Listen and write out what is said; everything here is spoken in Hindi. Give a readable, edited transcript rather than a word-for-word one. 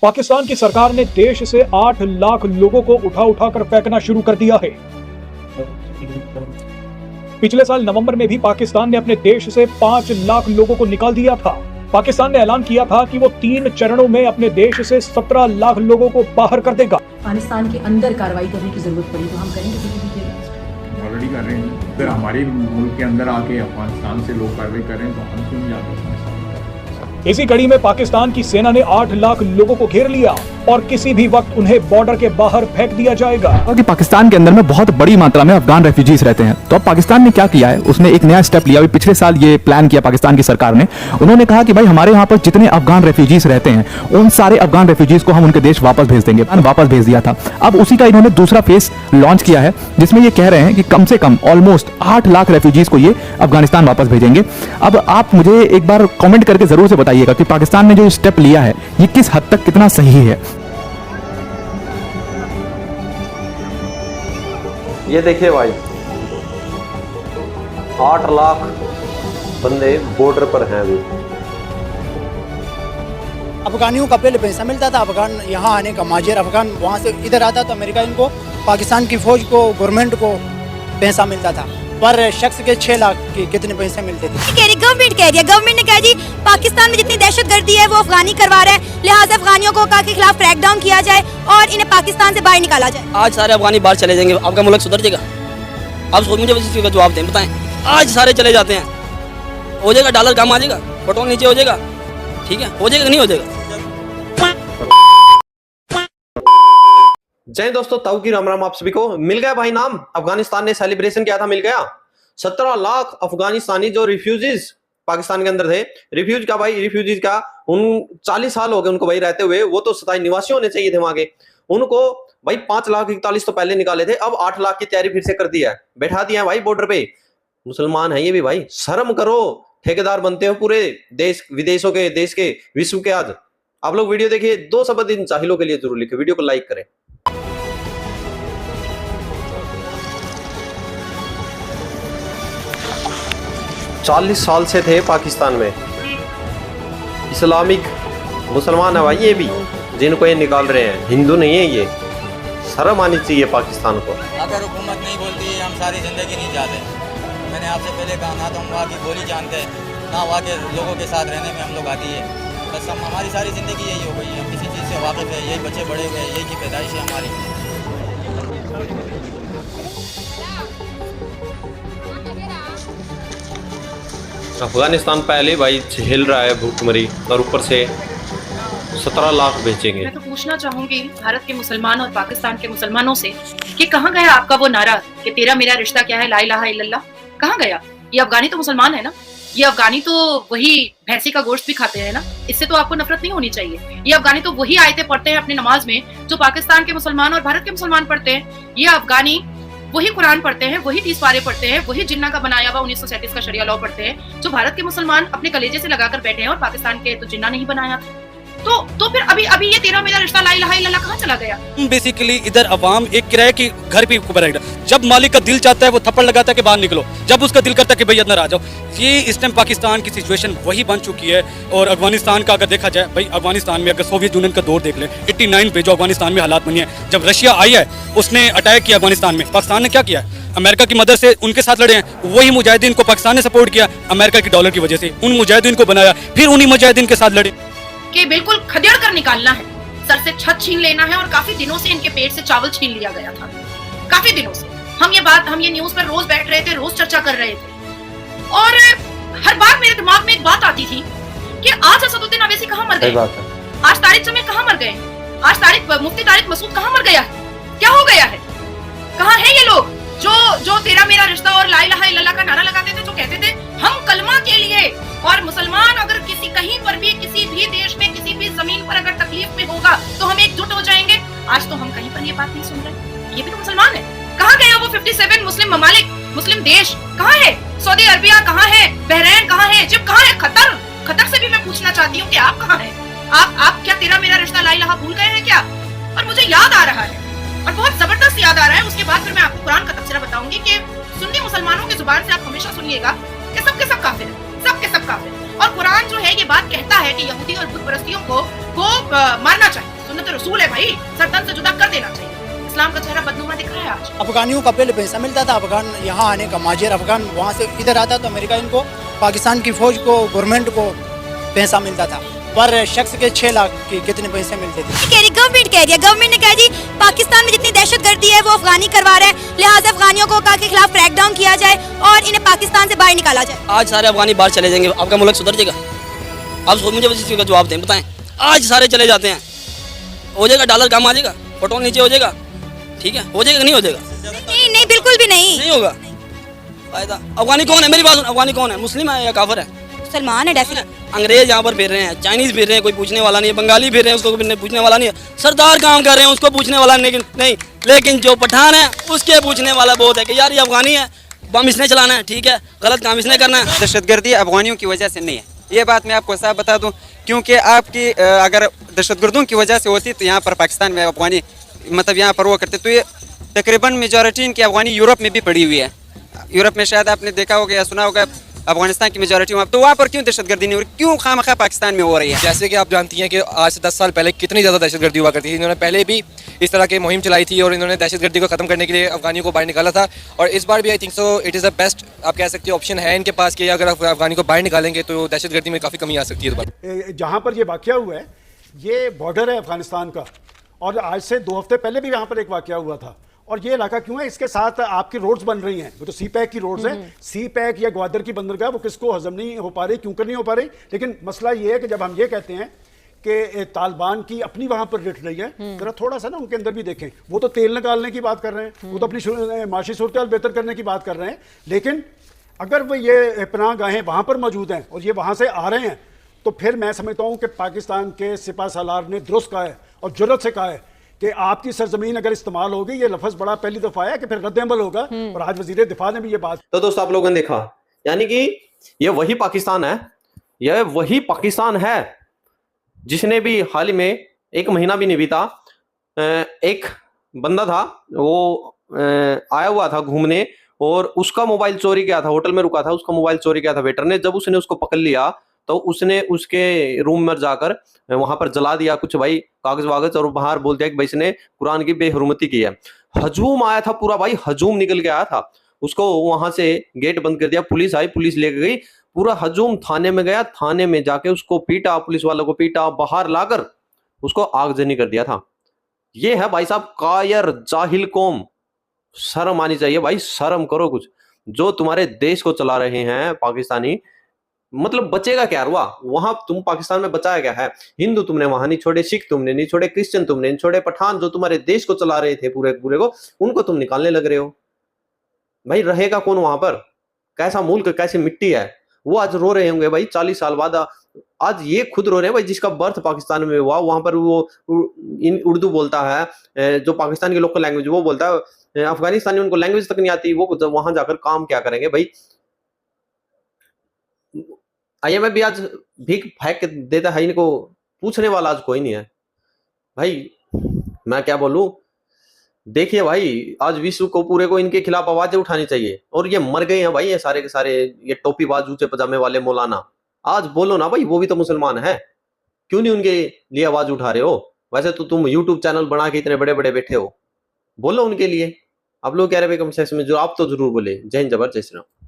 पाकिस्तान की सरकार ने देश से 8 लाख लोगों को उठा कर फेंकना शुरू कर दिया है। पिछले साल नवंबर में भी पाकिस्तान ने अपने देश से 5 लाख लोगों को निकाल दिया था। पाकिस्तान ने ऐलान किया था कि वो 3 चरणों में अपने देश से 17 लाख लोगों को बाहर कर देगा। अफगानिस्तान के अंदर कार्रवाई करने की जरूरत पड़ी तो हम करेंगे, ऑलरेडी कर रहे हैं। अगर हमारे मुल्क के अंदर आके अफगानिस्तान से लोग कार्रवाई कर रहे हैं तो हम क्यों नहीं जाते। इसी कड़ी में पाकिस्तान की सेना ने 8 लाख लोगों को घेर लिया और किसी भी वक्त उन्हें बॉर्डर के बाहर फेंक दिया जाएगा। क्योंकि पाकिस्तान के अंदर में बहुत बड़ी मात्रा में अफगान रेफ्यूजीज रहते हैं, तो अब पाकिस्तान ने क्या किया है, उसने एक नया स्टेप लिया। अभी पिछले साल ये प्लान किया पाकिस्तान की सरकार ने। उन्होंने कहा कि भाई हमारे यहाँ पर जितने अफगान रेफ्यूजीज रहते हैं उन सारे अफगान रेफ्यूजीज को हम उनके देश वापस भेज देंगे। वापस भेज दिया था। अब उसी का इन्होंने दूसरा फेज लॉन्च किया है, जिसमें ये कह रहे हैं कि कम से कम ऑलमोस्ट 8 लाख रेफ्यूजीज को ये अफगानिस्तान वापस भेजेंगे। अब आप मुझे एक बार कॉमेंट करके जरूर से बताइएगा कि पाकिस्तान ने जो स्टेप लिया है ये किस हद तक कितना सही है। ये देखिए भाई, 8 लाख बंदे बॉर्डर पर हैं अभी। अफगानियों का पहले पैसा मिलता था, अफगान यहाँ आने का, माजिर अफगान वहाँ से इधर आता तो अमेरिका इनको, पाकिस्तान की फौज को, गवर्नमेंट को पैसा मिलता था। पर शख्स के 6 लाख के कितने पैसे मिलते थे। गवर्नमेंट कह रही है, गवर्नमेंट ने कहा जी पाकिस्तान में जितनी दहशतगर्दी है वो अफगानी करवा रहा है, लिहाजा अफगानियों को के खिलाफ क्रैकडाउन किया जाए और इन्हें पाकिस्तान से बाहर निकाला जाए। आज सारे अफगानी बाहर चले जाएंगे, आपका मुल्क सुधर जाएगा? आप मुझे इस चीज़ का जवाब दें, बताएं। आज सारे चले जाते हैं, हो जाएगा, डॉलर कम आ जाएगा, पेट्रोल नीचे हो जाएगा, ठीक है, हो जाएगा कि नहीं हो जाएगा? जय दोस्तों, ताऊ की राम राम आप सभी को। मिल गया भाई नाम, अफगानिस्तान ने सेलिब्रेशन किया था, मिल गया। 17 लाख अफगानिस्तानी जो रिफ्यूजीज पाकिस्तान के अंदर थे, रिफ्यूज का भाई, रिफ्यूजीज का, उन 40 साल हो गए उनको भाई रहते हुए, वो तो स्थायी निवासी होने चाहिए थे वहां के, उनको भाई 5,41,000 तो पहले निकाले थे, अब 8 लाख की तैयारी फिर से कर दी है, बैठा दिया है भाई बॉर्डर पे। मुसलमान है ये भी भाई, शर्म करो, ठेकेदार बनते हो पूरे देश विदेशों के, देश के, विश्व के। आज आप लोग वीडियो देखिए, 2 शब्द इन जाहिलों के लिए जरूर लिखे, वीडियो को लाइक करें। चालीस साल से थे पाकिस्तान में, इस्लामिक मुसलमान है भाई ये भी, जिनको ये निकाल रहे हैं, हिंदू नहीं है ये। शर्म आनी चाहिए पाकिस्तान को। अगर हुकूमत नहीं बोलती हम सारी जिंदगी नहीं जाते। मैंने आपसे पहले कहा ना तो हम वहाँ की बोली जानते हैं, ना वहाँ के लोगों के साथ रहने में हम लोग आती है। बस हम हमारी सारी ज़िंदगी यही हो गई है, हम किसी चीज़ से वाकिफ़ है, यही बच्चे बड़े हुए, यही की पैदाइश है हमारी। अफगानिस्तान पहले भाई झेल रहा है भूखमरी, और ऊपर से 17 लाख बेचेंगे। मैं तो पूछना चाहूंगी भारत के मुसलमान और पाकिस्तान के मुसलमानों से कि कहाँ गया आपका वो नारा कि तेरा मेरा रिश्ता क्या है, ला इलाहा इल्लल्लाह, कहाँ गया? ये अफगानी तो मुसलमान है ना, ये अफगानी तो वही भैंसी का गोश्त भी खाते हैं ना, इससे तो आपको नफरत नहीं होनी चाहिए। ये अफगानी तो वही आयतें पढ़ते हैं अपनी नमाज में जो पाकिस्तान के मुसलमान और भारत के मुसलमान पढ़ते हैं। ये अफगानी वही कुरान पढ़ते हैं, वही 30 पारे पढ़ते हैं, वही जिन्ना का बनाया हुआ 1937 का शरिया लॉ पढ़ते हैं, जो भारत के मुसलमान अपने कलेजे से लगाकर बैठे हैं, और पाकिस्तान के तो जिन्ना नहीं बनाया। तो फिर अभी ये तेरा मेरा रिश्ता ला इलाहा इल्लल्लाह कहाँ चला गया? बेसिकली इधर अवाम एक किराए की घर पे बैठा, जब मालिक का दिल चाहता है वो थप्पड़ लगाता है कि बाहर निकलो, जब उसका दिल करता है कि भाई अंदर आ जाओ। ये इस टाइम पाकिस्तान की सिचुएशन वही बन चुकी है। और अफगानिस्तान का अगर देखा जाए भाई, अफगानिस्तान में अगर सोवियत यूनियन का दौर देख ले, 89 पे जो अफगानिस्तान में हालात बनी है, जब रशिया आई है उसने अटैक किया अफगानिस्तान में, पाकिस्तान ने क्या किया? अमेरिका की मदद से उनके साथ लड़े हैं। वही मुजाहिदीन को पाकिस्तान ने सपोर्ट किया अमेरिका की डॉलर की वजह से, उन मुजाहिदीन को बनाया, फिर उन्हीं मुजाहिदीन के साथ लड़े। कि बिल्कुल खदेड़ कर निकालना है, सर से छत छीन लेना है, और काफी दिनों से इनके पेट से चावल छीन लिया गया था। काफी दिनों से हम ये न्यूज पर रोज बैठ रहे थे, रोज चर्चा कर रहे थे, और हर बार मेरे दिमाग में एक बात आती थी कि आज असदुद्दीन अवैसी कहाँ मर गए, आज तारिक जमील कहाँ मर गए, आज मुफ्ती तारिक मसूद कहाँ मर गया है, क्या हो गया है, कहाँ है ये लोग जो तेरा मेरा रिश्ता और ला इलाहा इल्लल्लाह का नारा लगाते थे, जो कहते थे हम कलमा के लिए, और मुसलमान अगर किसी कहीं पर भी, किसी भी देश में, किसी भी जमीन पर अगर तकलीफ में होगा तो हम एकजुट हो जाएंगे। आज तो हम कहीं पर ये बात नहीं सुन रहे। ये भी तो मुसलमान है। कहाँ गया वो 57 मुस्लिम ममालिक, मुस्लिम देश कहाँ है? सऊदी अरबिया कहाँ है? बहरीन कहाँ है? इजिप्ट कहाँ है? खतर से भी मैं पूछना चाहती हूँ कि आप कहाँ हैं? आप क्या तेरा मेरा रिश्ता ला इलाहा भूल गए हैं क्या? और मुझे याद आ रहा है, और बहुत जबरदस्त याद आ रहा है। उसके बाद फिर मैं आपको कुरान का तफसीरा बताऊंगी कि सुन्नी मुसलमानों की जुबान से आप हमेशा सुनिएगा कि सबके सब काफिर हैं, सबके सब काफिर। और कुरान जो है ये बात कहता है कि यहूदी और बुत परस्तियों को को मारना चाहिए। सुन्नत रसूल है भाई, सरतन से जुदा कर देना चाहिए। इस्लाम का चेहरा बदनुमा दिख रहा है आज। अफगानियों का पहले पैसा मिलता था, अफगान यहाँ आने का, महाजिर अफगान वहाँ से इधर आता तो अमेरिका इनको, पाकिस्तान की फौज को, गवर्नमेंट को पैसा मिलता था। पर शख्स के 6 लाख के कितने पैसे मिलते थे। गवर्नमेंट कह रही है, गवर्नमेंट ने कहा जी पाकिस्तान में जितनी दहशतगर्दी है वो अफगानी करवा रहा है, लिहाजा अफगानियों को के खिलाफ क्रैकडाउन किया जाए और इन्हें पाकिस्तान से बाहर निकाला जाए। आज सारे अफगानी बाहर चले जाएंगे, आपका मुल्क सुधर जाएगा? आप मुझे इस चीज़ का जवाब दें, बताएं। आज सारे चले जाते हैं, हो जाएगा, डॉलर कम आ जाएगा, पेट्रोल नीचे हो जाएगा, ठीक है, हो जाएगा कि नहीं हो जाएगा? नहीं, बिल्कुल भी नहीं होगा। फायदा अफगानी कौन है? मेरी बात सुन, अफगानी कौन है? मुस्लिम है या काफिर है? मुसलमान है डेफिनेट। अंग्रेज यहाँ पर फिर रहे हैं, चाइनीज फिर रहे हैं, कोई पूछने वाला नहीं है, बंगाली फिर रहे हैं, उसको कोई पूछने वाला नहीं है, सरदार काम कर रहे हैं, उसको पूछने वाला नहीं, लेकिन जो पठान है उसके पूछने वाला बहुत है कि यार ये अफगानी है, बम इसने चलाना है, ठीक है, गलत काम इसने करना है। दहशतगर्दी अफगानियों की वजह से नहीं है, ये बात मैं आपको साफ बता दूं, क्योंकि आपकी अगर दहशतगर्दों की वजह से होती तो यहाँ पर पाकिस्तान में अफगानी मतलब यहाँ पर वो करते, तो ये तकरीबन मेजॉरिटी इनकी अफगानी यूरोप में भी पड़ी हुई है। यूरोप में शायद आपने देखा होगा या सुना होगा, अफगानिस्तान की मेजॉरिटी वहाँ, तो वहाँ पर क्यों दहशतगर्दी नहीं हो रही, क्यों खामखा पाकिस्तान में हो रही है? जैसे कि आप जानती हैं कि आज से 10 साल पहले कितनी ज़्यादा दहशतगर्दी हुआ करती थी। इन्होंने पहले भी इस तरह की मुहिम चलाई थी और इन्होंने दहशतगर्दी को ख़त्म करने के लिए अफगानियों को बाहर निकाला था, और इस बार भी I think so it is the best, आप कह सकते हो, ऑप्शन है इनके पास कि अगर अफगानी को बाहर निकालेंगे तो दहशतगर्दी में काफ़ी कमी आ सकती है। जहाँ पर ये वाक़या हुआ है, ये बॉर्डर है अफगानिस्तान का, और आज से 2 हफ्ते पहले भी यहाँ पर एक वाक़या हुआ था। और ये इलाका क्यों है, इसके साथ आपकी रोड्स बन रही हैं, वो तो सी पैक की रोड्स हैं, सी पैक या ग्वादर की बंदरगाह, वो किसको हजम नहीं हो पा रही, क्यों कर नहीं हो पा रही। लेकिन मसला ये है कि जब हम ये कहते हैं कि तालिबान की अपनी वहाँ पर रिट रही है, जरा थोड़ा सा ना उनके अंदर भी देखें, वो तो तेल निकालने की बात कर रहे हैं, वो तो अपनी माशी सूरत बेहतर करने की बात कर रहे हैं, लेकिन अगर वो ये पनाह गाहें वहाँ पर मौजूद हैं और ये वहाँ से आ रहे हैं, तो फिर मैं समझता हूँ कि पाकिस्तान के सिपा सालार ने दुरुस्त कहा है और जुर्रत से कहा है कि आपकी सरजमीन अगर इस्तेमाल होगी, ये लफ्ज़ बड़ा पहली दफ़ा है कि फिर रद्द-ए-अमल होगा, और आज वज़ीर दिफा ने भी ये बात। तो दोस्तों आप लोगों ने देखा, यानी कि ये वही पाकिस्तान है, यह वही पाकिस्तान है जिसने भी हाल ही में 1 महीना भी नहीं बीता, एक बंदा था वो आया हुआ था घूमने और उसका मोबाइल चोरी किया था, होटल में रुका था, उसका मोबाइल चोरी किया था वेटर ने। जब उसने उसको पकड़ लिया तो उसने उसके रूम में जाकर वहां पर जला दिया कुछ भाई कागज वागज, और बाहर बोल दिया कि भाई इसने कुरान की बेहुरमती की है। हजूम आया था पूरा भाई, हजूम निकल के आया था, उसको वहां से गेट बंद कर दिया, पुलिस आई, पुलिस लेके गई, पूरा हजूम थाने में गया, थाने में जाके उसको पीटा, पुलिस वालों को पीटा, बाहर लाकर उसको आगजनी कर दिया था। ये है भाई साहब कायर जाहिल कौम, शर्म आनी चाहिए भाई, शर्म करो कुछ। जो तुम्हारे देश को चला रहे हैं पाकिस्तानी, मतलब बचेगा क्या हुआ वहां, तुम पाकिस्तान में बचाया क्या है? हिंदू तुमने वहां नहीं छोड़े, सिख तुमने नहीं छोड़े, क्रिश्चियन तुमने नहीं छोड़े, पठान जो तुम्हारे देश को चला रहे थे पूरे पूरे को, उनको तुम निकालने लग रहे हो। भाई रहेगा कौन वहां पर? कैसा मुल्क, कैसी मिट्टी है? वो आज रो रहे होंगे भाई 40 साल बाद, आज ये खुद रो रहे हैं भाई जिसका बर्थ पाकिस्तान में हुआ, वहां पर वो उर्दू बोलता है, जो पाकिस्तान की लोकल लैंग्वेज वो बोलता है, अफगानिस्तानी उनको लैंग्वेज तक नहीं आती, वो वहां जाकर काम क्या करेंगे भाई? IMF भी आज भीख फेंक देता है, इनको पूछने वाला आज कोई नहीं है भाई। मैं क्या बोलूं, देखिए भाई आज विश्व को पूरे को इनके खिलाफ आवाजें उठानी चाहिए, और ये मर गए हैं भाई ये सारे के सारे, ये टोपी बाज ऊंचे पजामे वाले मौलाना। आज बोलो ना भाई, वो भी तो मुसलमान है, क्यों नहीं उनके लिए आवाज उठा रहे हो? वैसे तो तुम YouTube चैनल बना के इतने बड़े बड़े बैठे हो, बोलो उनके लिए। आप लोग कह रहे हैं कम सेक्शन में, जो आप तो जरूर बोले। जय हिंद, जय श्री राम।